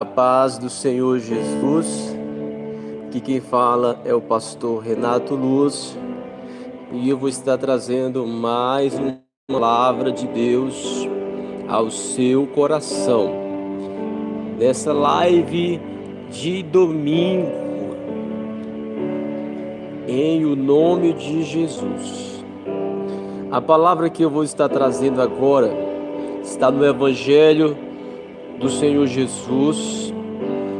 A paz do Senhor Jesus. Aqui quem fala é o pastor Renato Luz e eu vou estar trazendo mais uma palavra de Deus ao seu coração nessa live de domingo, em o nome de Jesus. A palavra que eu vou estar trazendo agora está no Evangelho do Senhor Jesus,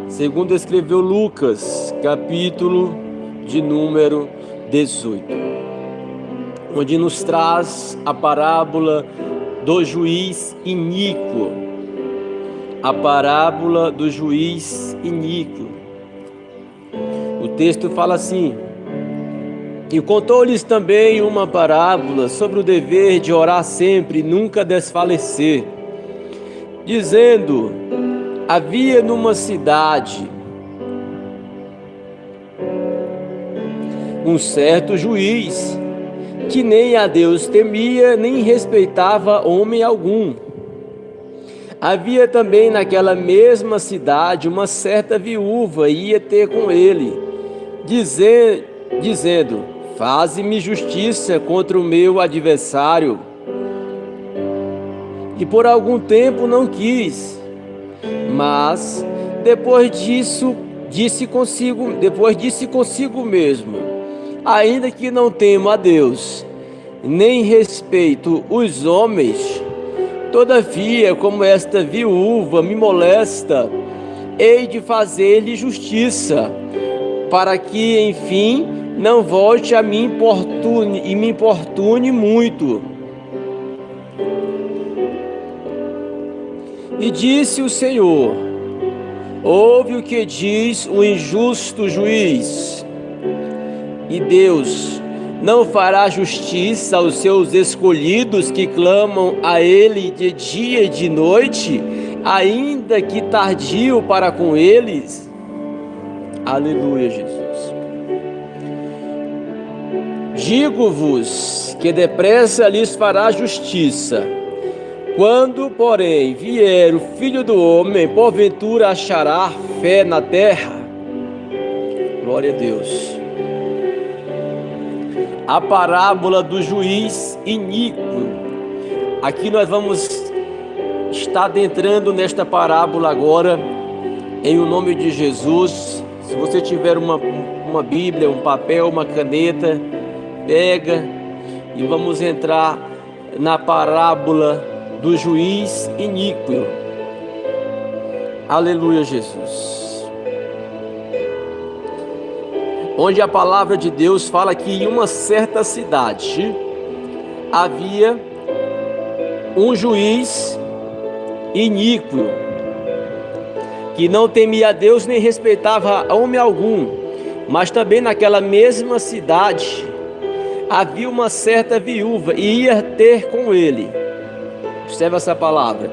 segundo escreveu Lucas, capítulo de número 18, onde nos traz a parábola do juiz iníquo. A parábola do juiz iníquo. O texto fala assim: e contou-lhes também uma parábola sobre o dever de orar sempre e nunca desfalecer, dizendo: havia numa cidade um certo juiz que nem a Deus temia, nem respeitava homem algum. Havia também naquela mesma cidade uma certa viúva, e ia ter com ele, dizendo: faze-me justiça contra o meu adversário. E por algum tempo não quis. Mas depois disse consigo mesmo: ainda que não temo a Deus, nem respeito os homens, todavia, como esta viúva me molesta, hei de fazer-lhe justiça, para que, enfim, não volte a me importune muito. E disse o Senhor: ouve o que diz o injusto juiz. E Deus não fará justiça aos seus escolhidos que clamam a Ele de dia e de noite, ainda que tardio para com eles? Aleluia, Jesus. Digo-vos que depressa lhes fará justiça. Quando, porém, vier o Filho do Homem, porventura achará fé na terra? Glória a Deus. A parábola do juiz iníquo. Aqui nós vamos estar adentrando nesta parábola agora, em o nome de Jesus. Se você tiver uma Bíblia, um papel, uma caneta, pega e vamos entrar na parábola do juiz iníquo. Aleluia, Jesus. Onde a palavra de Deus fala que em uma certa cidade havia um juiz iníquo, que não temia a Deus nem respeitava homem algum. Mas também naquela mesma cidade havia uma certa viúva, e ia ter com ele. Observe essa palavra: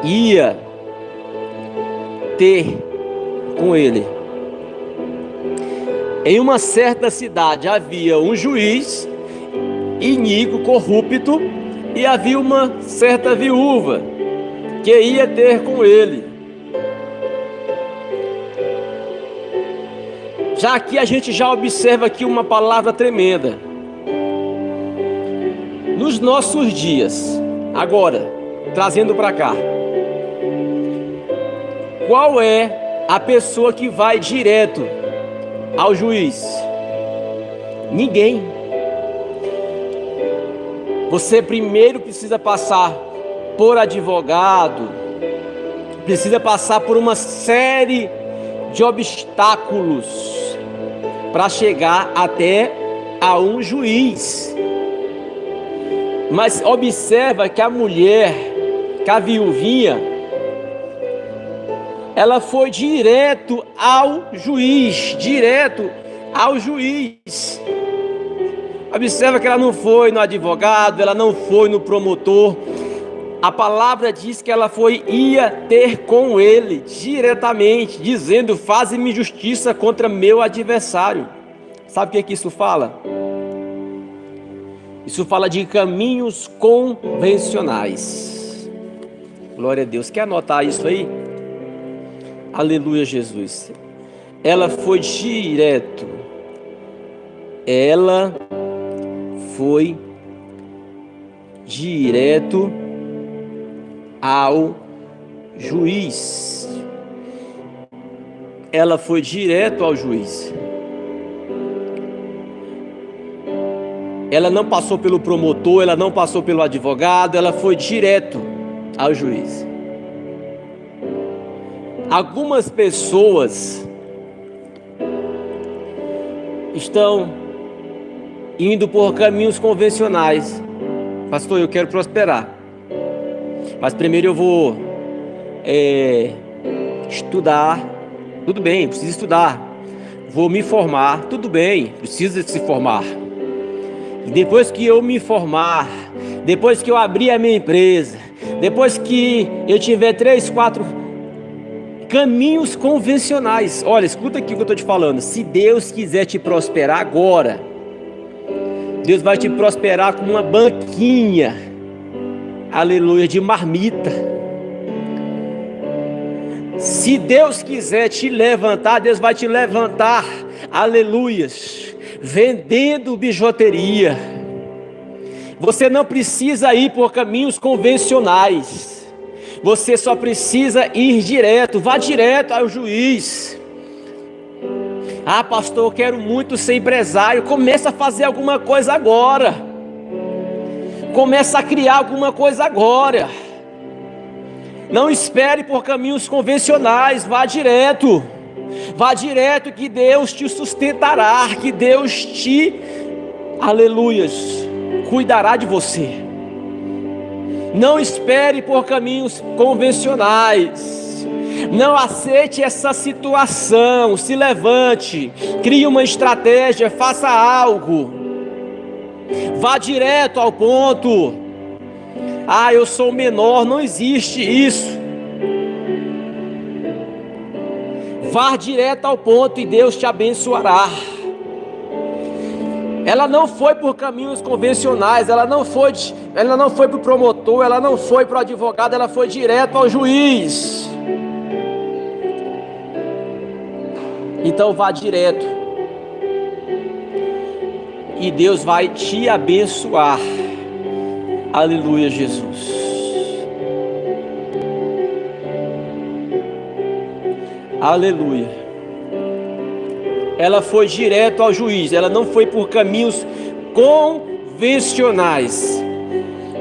ia ter com ele. Em uma certa cidade havia um juiz iníquo, corrupto, e havia uma certa viúva que ia ter com ele. Já aqui a gente já observa aqui uma palavra tremenda. Nos nossos dias, agora, trazendo para cá, qual é a pessoa que vai direto ao juiz? Ninguém. Você primeiro precisa passar por advogado, precisa passar por uma série de obstáculos para chegar até a um juiz. Mas observa que a mulher, que a viuvinha, ela foi direto ao juiz. Observa que ela não foi no advogado, ela não foi no promotor. A palavra diz que ela ia ter com ele diretamente, dizendo: faze-me justiça contra meu adversário. Sabe o que isso fala? Isso fala de caminhos convencionais. Glória a Deus. Quer anotar isso aí? Aleluia, Jesus. Ela foi direto. Ela foi direto ao juiz. Ela foi direto ao juiz. Ela não passou pelo promotor, ela não passou pelo advogado, ela foi direto ao juiz. Algumas pessoas estão indo por caminhos convencionais. Pastor, eu quero prosperar, mas primeiro eu vou estudar. Tudo bem, preciso estudar. Vou me formar. Tudo bem, precisa se formar. E depois que eu me formar, depois que eu abrir a minha empresa, depois que eu tiver 3, 4 caminhos convencionais. Olha, escuta aqui o que eu estou te falando. Se Deus quiser te prosperar agora, Deus vai te prosperar com uma banquinha, aleluia, de marmita. Se Deus quiser te levantar, Deus vai te levantar, aleluias, vendendo bijuteria. Você não precisa ir por caminhos convencionais. Você só precisa ir direto, vá direto ao juiz. Ah, pastor, eu quero muito ser empresário. Começa a fazer alguma coisa agora. Começa a criar alguma coisa agora. Não espere por caminhos convencionais, vá direto. Vá direto que Deus te sustentará, que Deus te, aleluias, cuidará de você. Não espere por caminhos convencionais. Não aceite essa situação. Se levante, crie uma estratégia, faça algo. Vá direto ao ponto. Ah, eu sou menor, não existe isso. Vá direto ao ponto e Deus te abençoará. Ela não foi por caminhos convencionais, ela não foi para o promotor, ela não foi para o advogado, ela foi direto ao juiz. Então vá direto e Deus vai te abençoar. Aleluia, Jesus. Aleluia. Ela foi direto ao juiz, ela não foi por caminhos convencionais.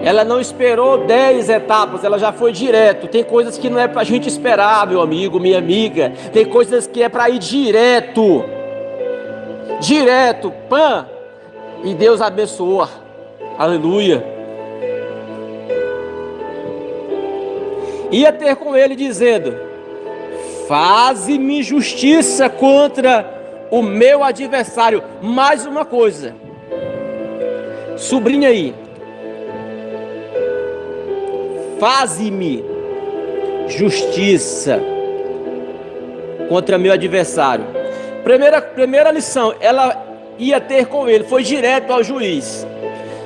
Ela não esperou 10 etapas, ela já foi direto. Tem coisas que não é pra gente esperar, meu amigo, minha amiga. Tem coisas que é para ir direto. Direto, pã. E Deus abençoa. Aleluia. Ia ter com ele dizendo: faze-me justiça contra o meu adversário. Mais uma coisa, sublinha aí: faze-me justiça contra meu adversário. Primeira lição, ela ia ter com ele, foi direto ao juiz.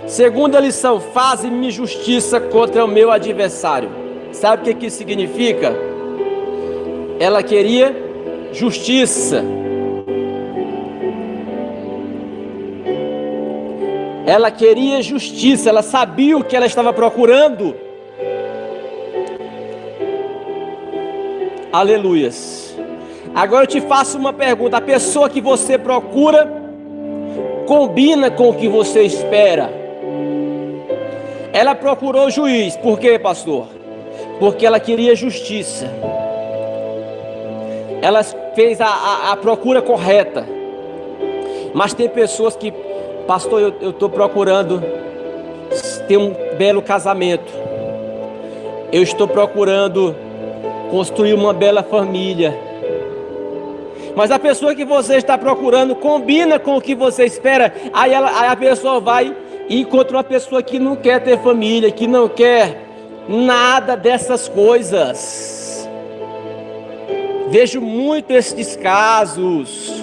Segunda lição: faze-me justiça contra o meu adversário. Sabe o que isso significa? Ela queria justiça. Ela queria justiça, ela sabia o que ela estava procurando. Aleluias. Agora eu te faço uma pergunta: a pessoa que você procura combina com o que você espera? Ela procurou o juiz, por quê, pastor? Porque ela queria justiça. Ela fez a procura correta. Mas tem pessoas que: pastor, eu estou procurando ter um belo casamento. Eu estou procurando construir uma bela família. Mas a pessoa que você está procurando combina com o que você espera. Aí a pessoa vai e encontra uma pessoa que não quer ter família, que não quer nada dessas coisas. Vejo muito esses casos.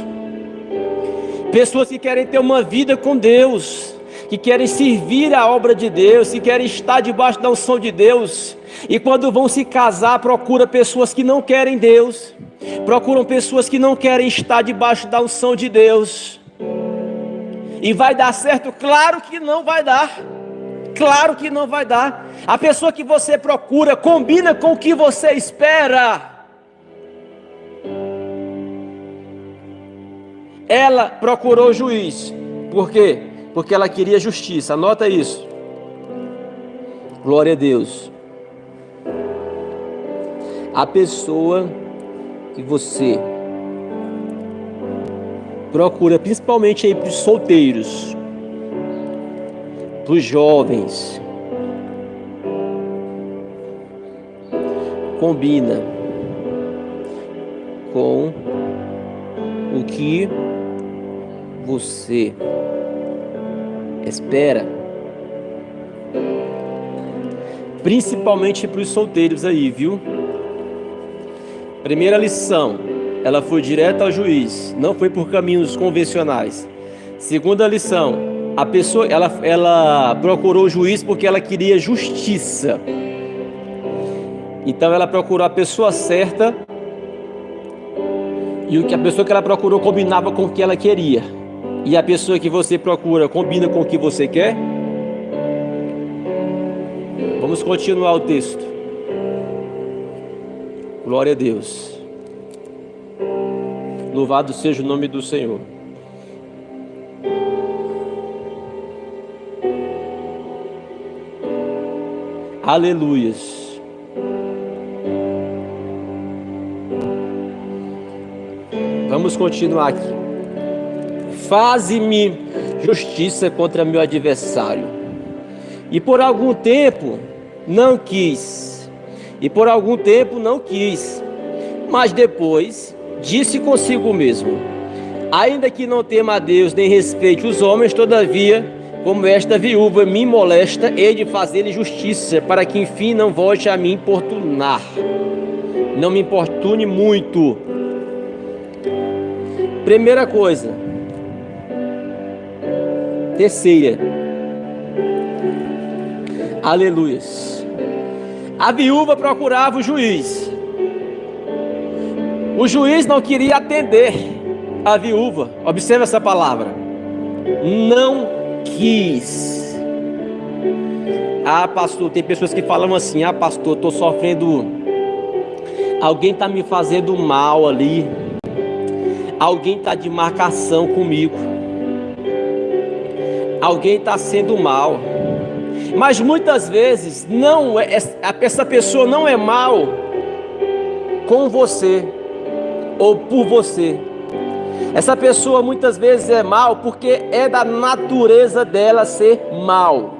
Pessoas que querem ter uma vida com Deus, que querem servir a obra de Deus, que querem estar debaixo da unção de Deus, E quando vão se casar, procura pessoas que não querem Deus, procuram pessoas que não querem estar debaixo da unção de Deus. E vai dar certo? Claro que não vai dar. Claro que não vai dar. A pessoa que você procura combina com o que você espera. Ela procurou o juiz. Por quê? Porque ela queria justiça. Anota isso. Glória a Deus. A pessoa que você procura, principalmente aí para os solteiros, para os jovens, combina com o que você espera, principalmente para os solteiros aí, viu? Primeira lição, ela foi direto ao juiz, não foi por caminhos convencionais. Segunda lição, a pessoa, ela procurou o juiz porque ela queria justiça. Então ela procurou a pessoa certa, e a pessoa que ela procurou combinava com o que ela queria. E a pessoa que você procura combina com o que você quer? Vamos continuar o texto. Glória a Deus. Louvado seja o nome do Senhor. Aleluias. Vamos continuar aqui. Faze-me justiça contra meu adversário. E por algum tempo não quis. Mas depois disse consigo mesmo: ainda que não tema a Deus nem respeite os homens, todavia, como esta viúva me molesta, hei de fazer-lhe justiça, para que enfim não volte a me importunar. Não me importune muito. Primeira coisa. Terceira. Aleluias. A viúva procurava o juiz. O juiz não queria atender a viúva. Observe essa palavra. Não quis. Ah, pastor, tem pessoas que falam assim: ah, pastor, estou sofrendo. Alguém está me fazendo mal ali. Alguém está de marcação comigo. Alguém está sendo mal. Mas muitas vezes essa pessoa não é mal com você ou por você. Essa pessoa muitas vezes é mal porque é da natureza dela ser mal.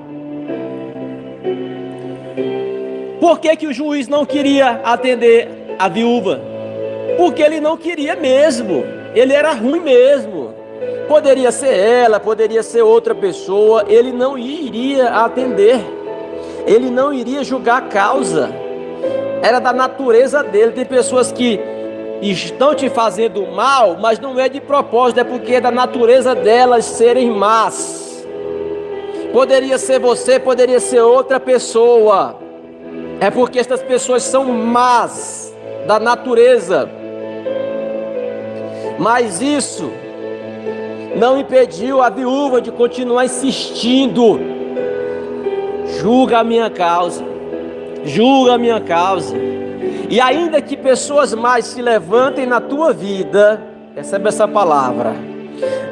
Por que o juiz não queria atender a viúva? Porque ele não queria mesmo. Ele era ruim mesmo. Poderia ser ela, poderia ser outra pessoa. Ele não iria atender. Ele não iria julgar a causa. Era da natureza dele. Tem pessoas que estão te fazendo mal, mas não é de propósito, é porque é da natureza delas serem más. Poderia ser você, poderia ser outra pessoa. É porque estas pessoas são más da natureza. Mas isso não impediu a viúva de continuar insistindo. Julga a minha causa. Julga a minha causa. E ainda que pessoas mais se levantem na tua vida, recebe essa palavra,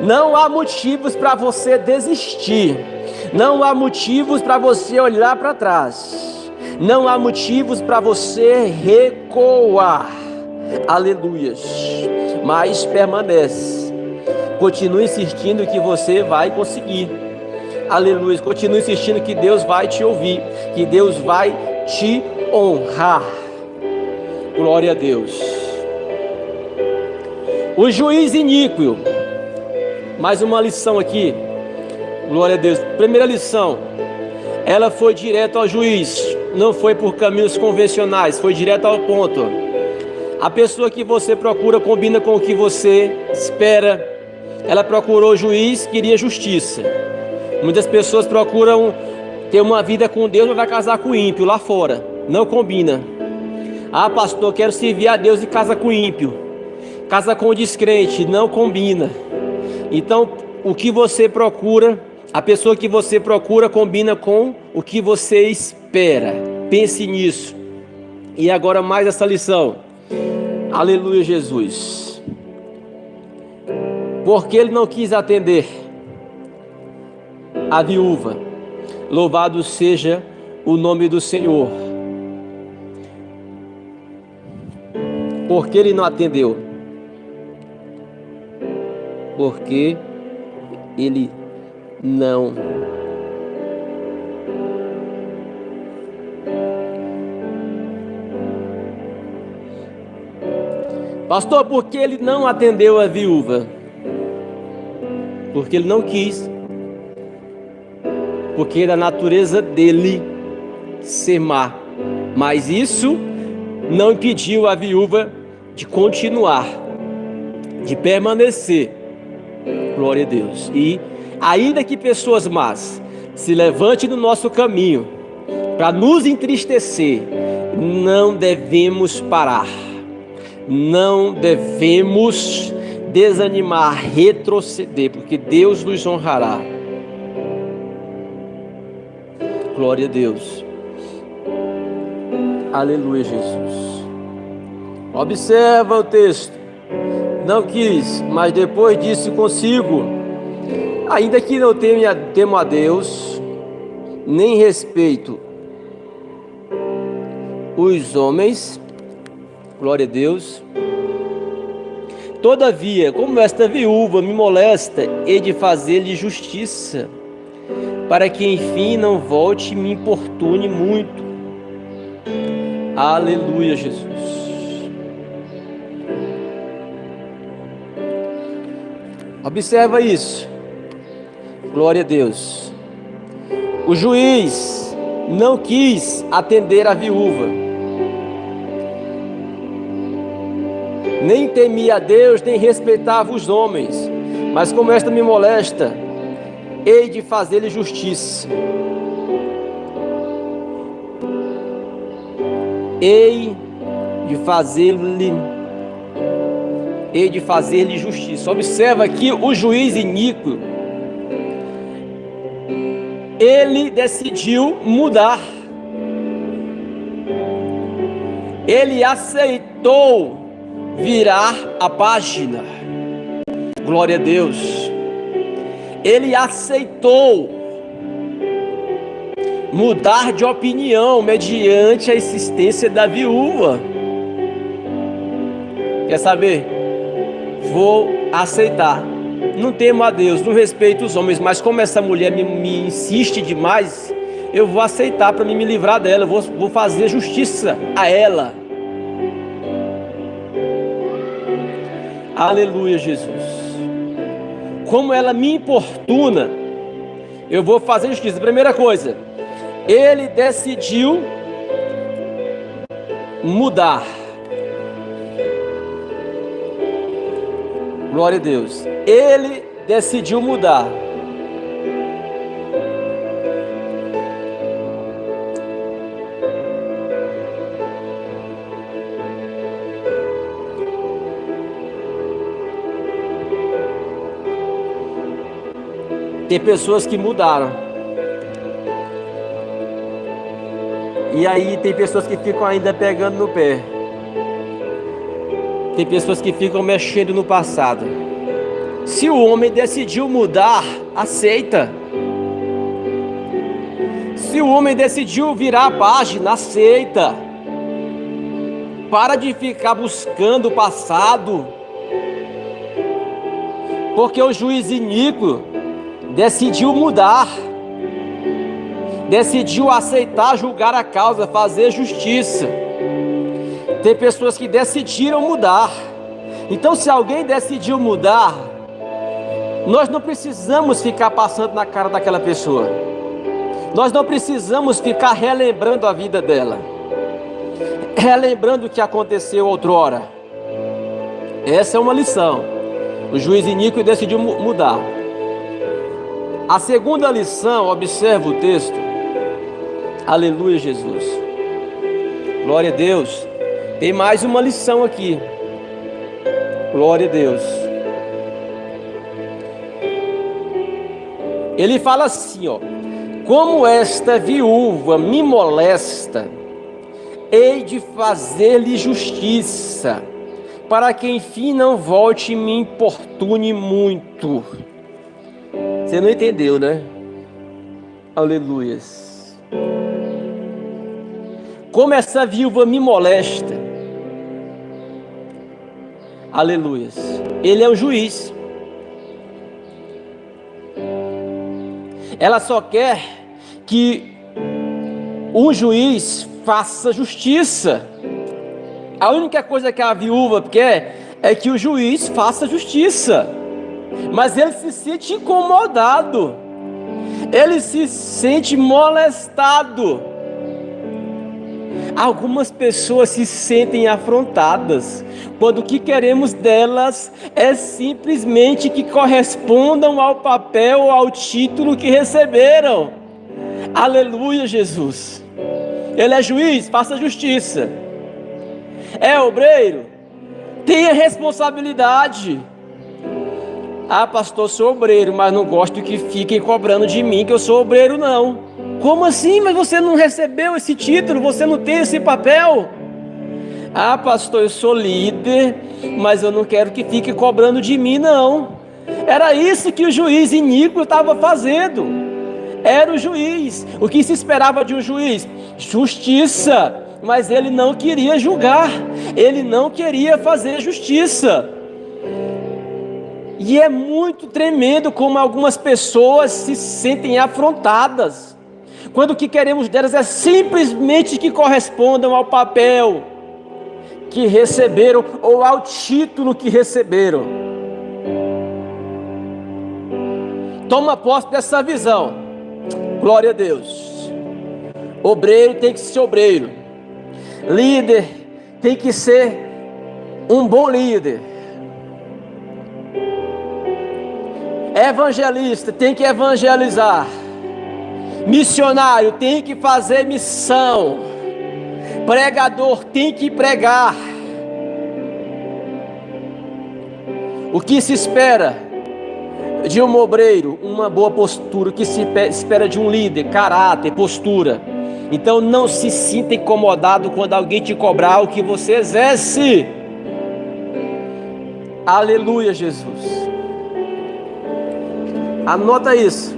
não há motivos para você desistir. Não há motivos para você olhar para trás. Não há motivos para você recuar. Aleluias. Mas permanece. Continue insistindo que você vai conseguir. Aleluia. Continue insistindo que Deus vai te ouvir, que Deus vai te honrar. Glória a Deus. O juiz iníquo. Mais uma lição aqui. Glória a Deus. Primeira lição. Ela foi direto ao juiz. Não foi por caminhos convencionais. Foi direto ao ponto. A pessoa que você procura combina com o que você espera. Ela procurou o juiz, queria justiça. Muitas pessoas procuram ter uma vida com Deus, mas vai casar com o ímpio lá fora. Não combina. Ah, pastor, quero servir a Deus e casa com ímpio, casa com descrente. Não combina. Então, o que você procura, a pessoa que você procura combina com o que você espera. Pense nisso. E agora mais essa lição. Aleluia, Jesus. Porque ele não quis atender a viúva. Louvado seja o nome do Senhor. Porque ele não atendeu? Porque ele não Pastor, por que ele não atendeu a viúva? Porque ele não quis. Porque era a natureza dele ser má. Mas isso não impediu a viúva de continuar, de permanecer. Glória a Deus. E ainda que pessoas más se levantem no nosso caminho para nos entristecer, não devemos parar. Não devemos desanimar, retroceder, porque Deus nos honrará. Glória a Deus. Aleluia, Jesus. Observa o texto. Não quis, mas depois disse consigo: ainda que não temo a Deus, nem respeito os homens. Glória a Deus. Todavia, como esta viúva me molesta, hei de fazer-lhe justiça, para que enfim não volte e me importune muito. Aleluia, Jesus. Observa isso. Glória a Deus. O juiz não quis atender a viúva, nem temia a Deus, nem respeitava os homens. Mas como esta me molesta, hei de fazer-lhe justiça. Hei de fazer-lhe justiça. Observa aqui o juiz iníquo. Ele decidiu mudar. Ele aceitou virar a página. Glória a Deus. Ele aceitou mudar de opinião mediante a insistência da viúva. Quer saber? Vou aceitar. Não temo a Deus, não respeito os homens, mas como essa mulher me insiste demais, eu vou aceitar para me livrar dela. Eu vou fazer justiça a ela. Aleluia, Jesus. Como ela me importuna, eu vou fazer justiça. Primeira coisa, ele decidiu mudar. Glória a Deus. Ele decidiu mudar. Tem pessoas que mudaram. E aí tem pessoas que ficam ainda pegando no pé. Tem pessoas que ficam mexendo no passado. Se o homem decidiu mudar, aceita. Se o homem decidiu virar a página, aceita. Para de ficar buscando o passado. Porque o juiz iníquo decidiu mudar. Decidiu aceitar, julgar a causa, fazer justiça. Tem pessoas que decidiram mudar. Então, se alguém decidiu mudar, nós não precisamos ficar passando na cara daquela pessoa. Nós não precisamos ficar relembrando a vida dela, relembrando o que aconteceu outrora. Essa é uma lição. O juiz iníquo decidiu mudar. A segunda lição, observa o texto. Aleluia, Jesus. Glória a Deus. Tem mais uma lição aqui. Glória a Deus. Ele fala assim, ó: como esta viúva me molesta, hei de fazer-lhe justiça, para que enfim não volte e me importune muito. Você não entendeu, né? Aleluias. Como essa viúva me molesta. Aleluias. Ele é o juiz. Ela só quer que o juiz faça justiça. A única coisa que a viúva quer é que o juiz faça justiça. Mas ele se sente incomodado. Ele se sente molestado. Algumas pessoas se sentem afrontadas quando o que queremos delas é simplesmente que correspondam ao papel ou ao título que receberam. Aleluia, Jesus. Ele é juiz, faça justiça. É obreiro, tenha responsabilidade. Ah, pastor, sou obreiro, mas não gosto que fiquem cobrando de mim que eu sou obreiro, não. Como assim? Mas você não recebeu esse título, você não tem esse papel? Ah, pastor, eu sou líder, mas eu não quero que fique cobrando de mim, não. Era isso que o juiz iníquo estava fazendo. Era o juiz. O que se esperava de um juiz? Justiça. Mas ele não queria julgar. Ele não queria fazer justiça. E é muito tremendo como algumas pessoas se sentem afrontadas, quando o que queremos delas é simplesmente que correspondam ao papel que receberam ou ao título que receberam. Toma posse dessa visão. Glória a Deus. Obreiro tem que ser obreiro. Líder tem que ser um bom líder. Evangelista tem que evangelizar. Missionário tem que fazer missão. Pregador tem que pregar. O que se espera de um obreiro? Uma boa postura. O que se espera de um líder? Caráter, postura. Então não se sinta incomodado quando alguém te cobrar o que você exerce. Aleluia, Jesus. Anota isso.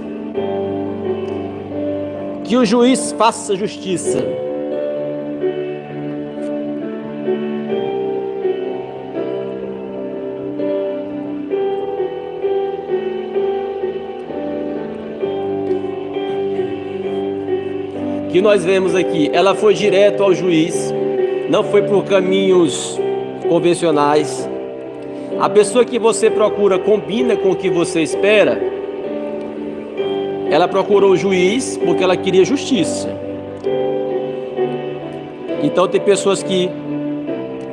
Que o juiz faça justiça. Que nós vemos aqui, ela foi direto ao juiz, não foi por caminhos convencionais. A pessoa que você procura combina com o que você espera. Ela procurou o juiz porque ela queria justiça. Então tem pessoas que,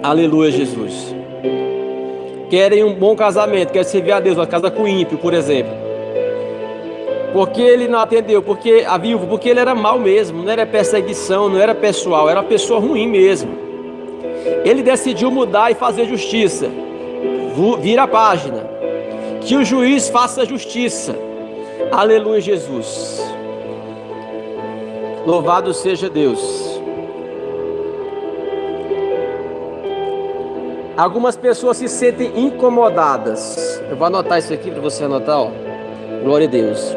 aleluia, Jesus, querem um bom casamento, querem servir a Deus, uma casa com ímpio, por exemplo. Porque ele não atendeu, porque a viúva, porque ele era mau mesmo, não era perseguição, não era pessoal, era uma pessoa ruim mesmo. Ele decidiu mudar e fazer justiça. Vira a página. Que o juiz faça justiça. Aleluia, Jesus. Louvado seja Deus. Algumas pessoas se sentem incomodadas. Eu vou anotar isso aqui para você anotar, ó. Glória a Deus.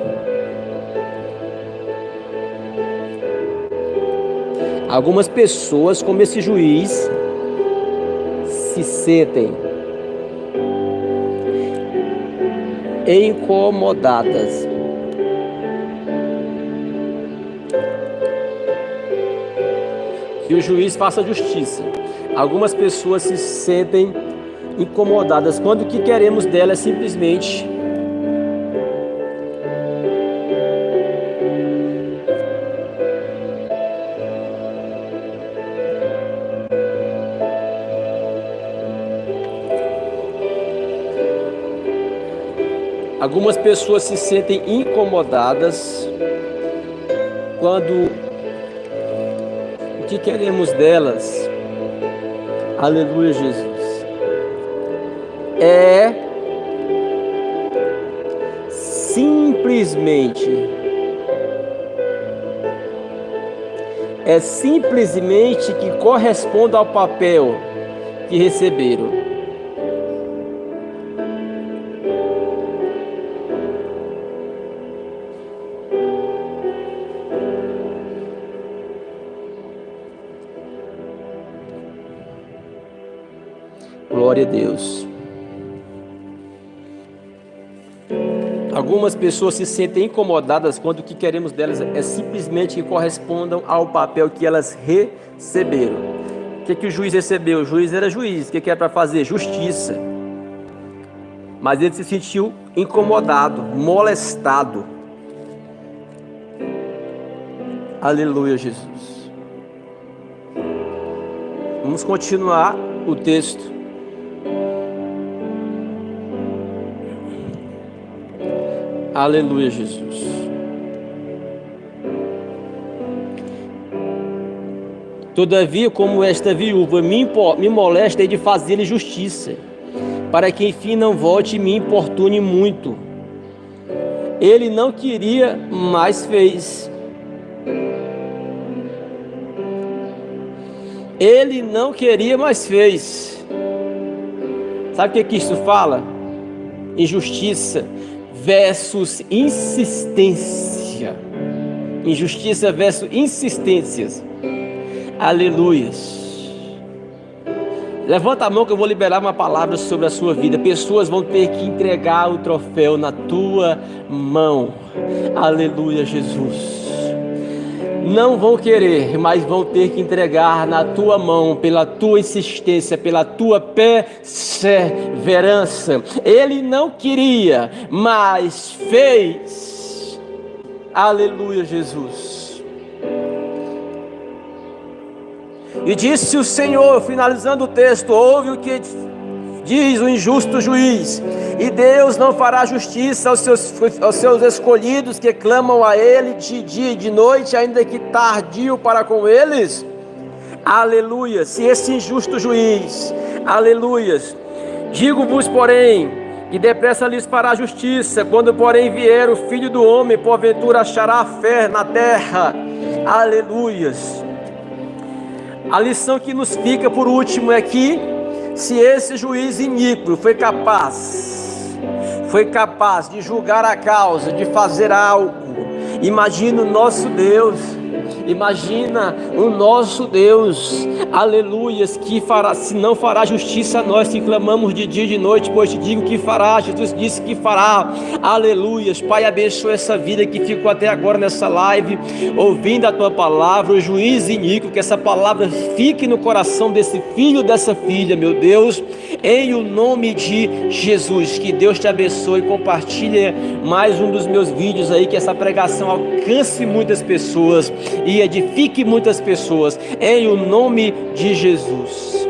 Algumas pessoas, como esse juiz, se sentem incomodadas. Que o juiz faça justiça. Algumas pessoas se sentem incomodadas quando o que queremos dela é simplesmente Algumas pessoas se sentem incomodadas quando o que queremos delas, aleluia, Jesus, é simplesmente que corresponde ao papel que receberam. Glória a Deus. Algumas pessoas se sentem incomodadas quando o que queremos delas é simplesmente que correspondam ao papel que elas receberam. O que o juiz recebeu? O juiz era juiz. O que era para fazer? Justiça. Mas ele se sentiu incomodado, molestado. Aleluia, Jesus. Vamos continuar o texto. Aleluia, Jesus. Todavia, como esta viúva me molesta de fazer-lhe justiça, para que enfim não volte e me importune muito. Ele não queria, mas fez. Ele não queria, mas fez. Sabe o que isso fala? Injustiça versus insistência. Injustiça versus insistências. Aleluias. Levanta a mão que eu vou liberar uma palavra sobre a sua vida. Pessoas vão ter que entregar o troféu na tua mão. Aleluia, Jesus. Não vão querer, mas vão ter que entregar na tua mão, pela tua insistência, pela tua perseverança. Ele não queria, mas fez. Aleluia, Jesus. E disse o Senhor, finalizando o texto: ouve o que diz o injusto juiz, e Deus não fará justiça aos seus escolhidos que clamam a Ele de dia e de noite, ainda que tardio para com eles. Aleluia. Se esse injusto juiz, aleluias, digo-vos, porém, que depressa lhes fará justiça, quando porém vier o Filho do Homem, porventura achará fé na terra. Aleluias. A lição que nos fica por último é que, se esse juiz iníquo foi capaz de julgar a causa, de fazer algo, imagina o nosso Deus, aleluias, que fará, se não fará justiça a nós que clamamos de dia e de noite, pois te digo que fará. Jesus disse que fará, aleluias. Pai, abençoa essa vida que ficou até agora nessa live, ouvindo a tua palavra, o juiz iníquo, que essa palavra fique no coração desse filho, dessa filha, meu Deus, em o nome de Jesus. Que Deus te abençoe. Compartilhe mais um dos meus vídeos aí, que essa pregação alcance muitas pessoas e edifique muitas pessoas, em o nome de Jesus.